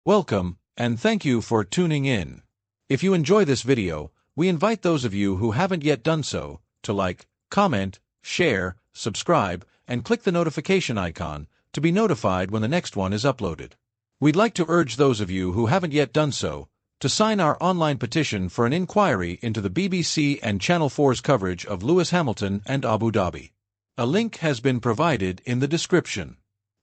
Welcome, and thank you for tuning in. If you enjoy this video, we invite those of you who haven't yet done so to like, comment, share, subscribe, and click the notification icon to be notified when the next one is uploaded. We'd like to urge those of you who haven't yet done so to sign our online petition for an inquiry into the BBC and Channel 4's coverage of Lewis Hamilton and Abu Dhabi. A link has been provided in the description.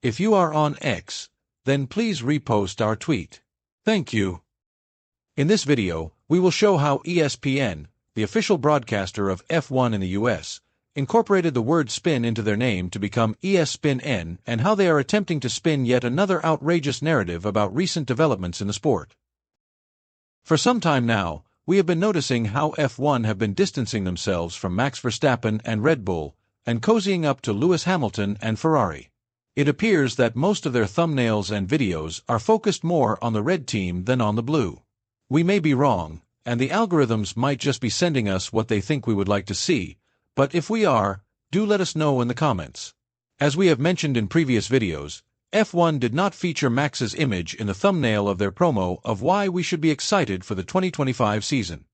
If you are on X, then please repost our tweet. Thank you. In this video, we will show how ESPN, the official broadcaster of F1 in the US, incorporated the word spin into their name to become ESPN and how they are attempting to spin yet another outrageous narrative about recent developments in the sport. For some time now, we have been noticing how F1 have been distancing themselves from Max Verstappen and Red Bull and cozying up to Lewis Hamilton and Ferrari. It appears that most of their thumbnails and videos are focused more on the red team than on the blue. We may be wrong, and the algorithms might just be sending us what they think we would like to see, but if we are, do let us know in the comments. As we have mentioned in previous videos, F1 did not feature Max's image in the thumbnail of their promo of why we should be excited for the 2025 season.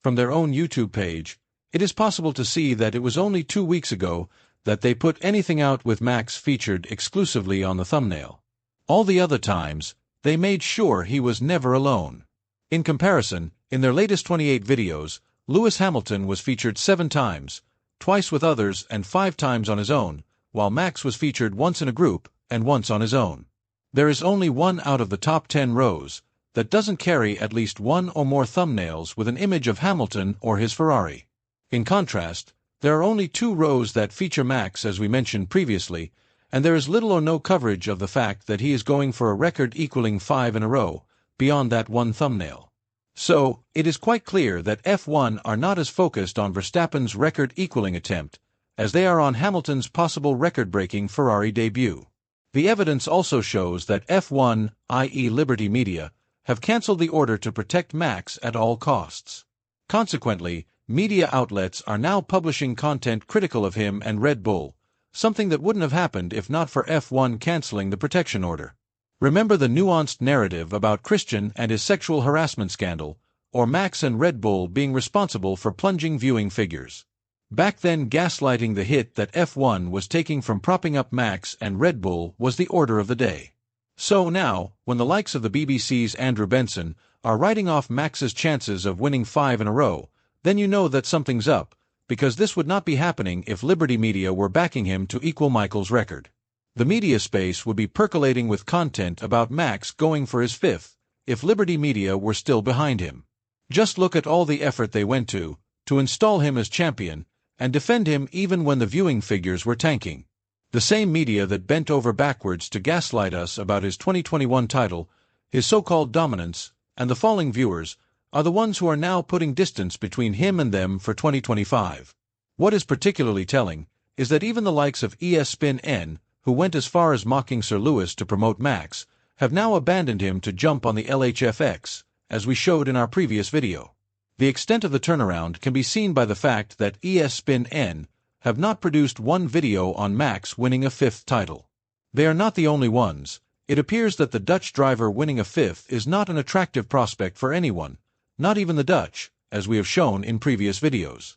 From their own YouTube page, it is possible to see that it was only 2 weeks ago that they put anything out with Max featured exclusively on the thumbnail. All the other times, they made sure he was never alone. In comparison, in their latest 28 videos, Lewis Hamilton was featured 7 times, twice with others and 5 times on his own, while Max was featured once in a group and once on his own. There is only one out of the top 10 rows that doesn't carry at least one or more thumbnails with an image of Hamilton or his Ferrari. In contrast, there are only 2 rows that feature Max, as we mentioned previously, and there is little or no coverage of the fact that he is going for a record equaling 5 in a row, beyond that one thumbnail. So, it is quite clear that F1 are not as focused on Verstappen's record-equaling attempt as they are on Hamilton's possible record-breaking Ferrari debut. The evidence also shows that F1, i.e. Liberty Media, have cancelled the order to protect Max at all costs. Consequently, media outlets are now publishing content critical of him and Red Bull, something that wouldn't have happened if not for F1 cancelling the protection order. Remember the nuanced narrative about Christian and his sexual harassment scandal, or Max and Red Bull being responsible for plunging viewing figures. Back then, gaslighting the hit that F1 was taking from propping up Max and Red Bull was the order of the day. So now, when the likes of the BBC's Andrew Benson are writing off Max's chances of winning 5 in a row, then you know that something's up, because this would not be happening if Liberty Media were backing him to equal Michael's record. The media space would be percolating with content about Max going for his 5th, if Liberty Media were still behind him. Just look at all the effort they went to install him as champion, and defend him even when the viewing figures were tanking. The same media that bent over backwards to gaslight us about his 2021 title, his so-called dominance, and the falling viewers, are the ones who are now putting distance between him and them for 2025. What is particularly telling is that even the likes of ESPN, who went as far as mocking Sir Lewis to promote Max, have now abandoned him to jump on the LHFX, as we showed in our previous video. The extent of the turnaround can be seen by the fact that ESPN have not produced one video on Max winning a 5th title. They are not the only ones. It appears that the Dutch driver winning a 5th is not an attractive prospect for anyone, not even the Dutch, as we have shown in previous videos.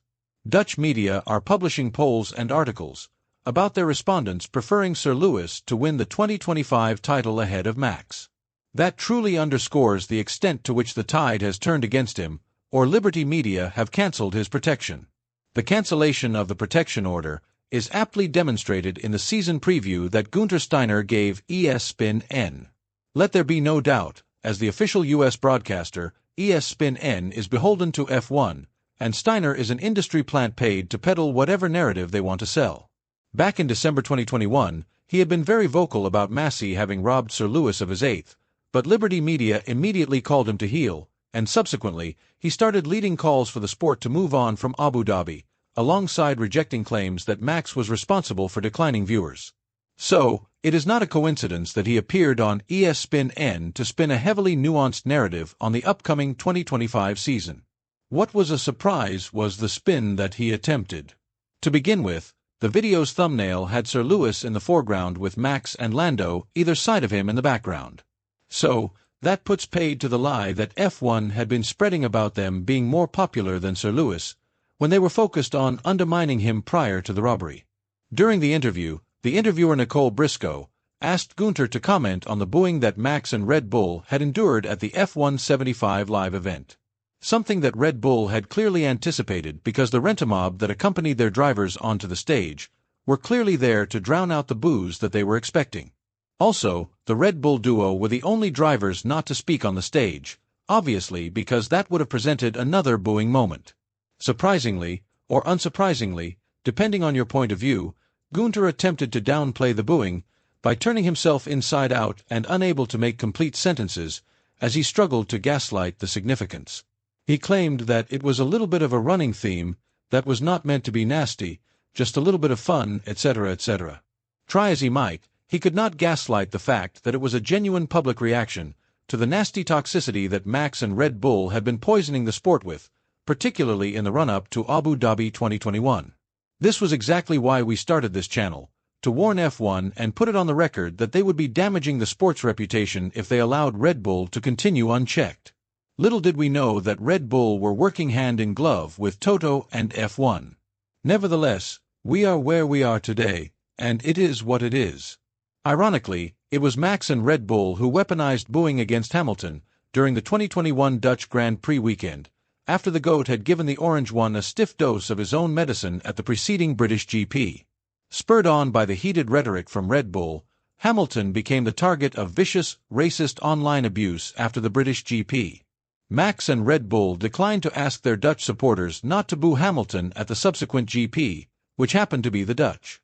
Dutch media are publishing polls and articles about their respondents preferring Sir Lewis to win the 2025 title ahead of Max. That truly underscores the extent to which the tide has turned against him, or Liberty Media have cancelled his protection. The cancellation of the protection order is aptly demonstrated in the season preview that Gunter Steiner gave ESPN. Let there be no doubt, as the official US broadcaster, ESPN is beholden to F1, and Steiner is an industry plant paid to peddle whatever narrative they want to sell. Back in December 2021, he had been very vocal about Massey having robbed Sir Lewis of his 8th, but Liberty Media immediately called him to heel, and subsequently, he started leading calls for the sport to move on from Abu Dhabi, alongside rejecting claims that Max was responsible for declining viewers. So, it is not a coincidence that he appeared on ESPN to spin a heavily nuanced narrative on the upcoming 2025 season. What was a surprise was the spin that he attempted. To begin with, the video's thumbnail had Sir Lewis in the foreground with Max and Lando either side of him in the background. So, That puts paid to the lie that F1 had been spreading about them being more popular than Sir Lewis, when they were focused on undermining him prior to the robbery. During the interview, the interviewer Nicole Briscoe asked Gunter to comment on the booing that Max and Red Bull had endured at the F1 75 live event. Something that Red Bull had clearly anticipated because the rent-a-mob that accompanied their drivers onto the stage were clearly there to drown out the boos that they were expecting. Also, the Red Bull duo were the only drivers not to speak on the stage, obviously because that would have presented another booing moment. Surprisingly, or unsurprisingly, depending on your point of view, Gunter attempted to downplay the booing by turning himself inside out and unable to make complete sentences as he struggled to gaslight the significance. He claimed that it was a little bit of a running theme that was not meant to be nasty, just a little bit of fun, etc., etc. Try as he might, he could not gaslight the fact that it was a genuine public reaction to the nasty toxicity that Max and Red Bull had been poisoning the sport with, particularly in the run-up to Abu Dhabi 2021. This was exactly why we started this channel, to warn F1 and put it on the record that they would be damaging the sport's reputation if they allowed Red Bull to continue unchecked. Little did we know that Red Bull were working hand in glove with Toto and F1. Nevertheless, we are where we are today, and it is what it is. Ironically, it was Max and Red Bull who weaponized booing against Hamilton during the 2021 Dutch Grand Prix weekend, after the GOAT had given the Orange One a stiff dose of his own medicine at the preceding British GP. Spurred on by the heated rhetoric from Red Bull, Hamilton became the target of vicious, racist online abuse after the British GP. Max and Red Bull declined to ask their Dutch supporters not to boo Hamilton at the subsequent GP, which happened to be the Dutch.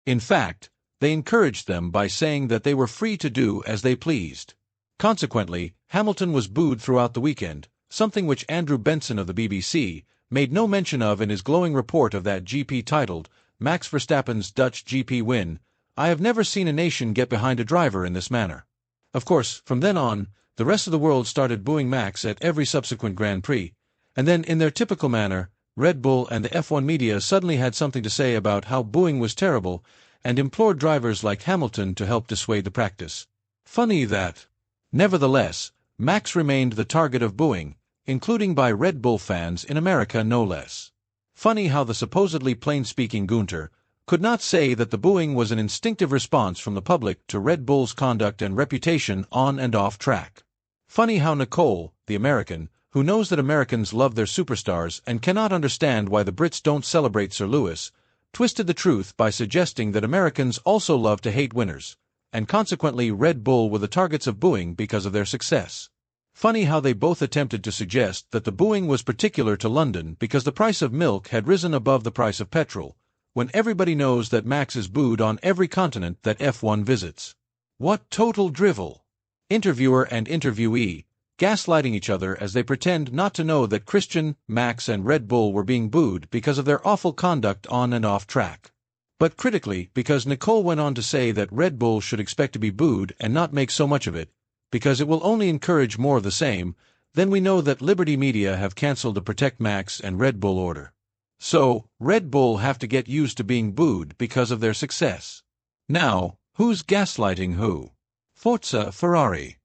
In fact, they encouraged them by saying that they were free to do as they pleased. Consequently, Hamilton was booed throughout the weekend, something which Andrew Benson of the BBC made no mention of in his glowing report of that GP titled, Max Verstappen's Dutch GP win. I have never seen a nation get behind a driver in this manner. Of course, from then on, the rest of the world started booing Max at every subsequent Grand Prix, and then in their typical manner, Red Bull and the F1 media suddenly had something to say about how booing was terrible and implored drivers like Hamilton to help dissuade the practice. Funny that. Nevertheless, Max remained the target of booing, including by Red Bull fans in America no less. Funny how the supposedly plain-speaking Gunter could not say that the booing was an instinctive response from the public to Red Bull's conduct and reputation on and off track. Funny how Nicole, the American, who knows that Americans love their superstars and cannot understand why the Brits don't celebrate Sir Lewis, twisted the truth by suggesting that Americans also love to hate winners, and consequently Red Bull were the targets of booing because of their success. Funny how they both attempted to suggest that the booing was particular to London because the price of milk had risen above the price of petrol, when everybody knows that Max is booed on every continent that F1 visits. What total drivel! Interviewer and interviewee, gaslighting each other as they pretend not to know that Christian, Max and Red Bull were being booed because of their awful conduct on and off track. But critically, because Nicole went on to say that Red Bull should expect to be booed and not make so much of it, because it will only encourage more of the same, then we know that Liberty Media have cancelled the Protect Max and Red Bull order. So, Red Bull have to get used to being booed because of their success. Now, who's gaslighting who? Forza Ferrari.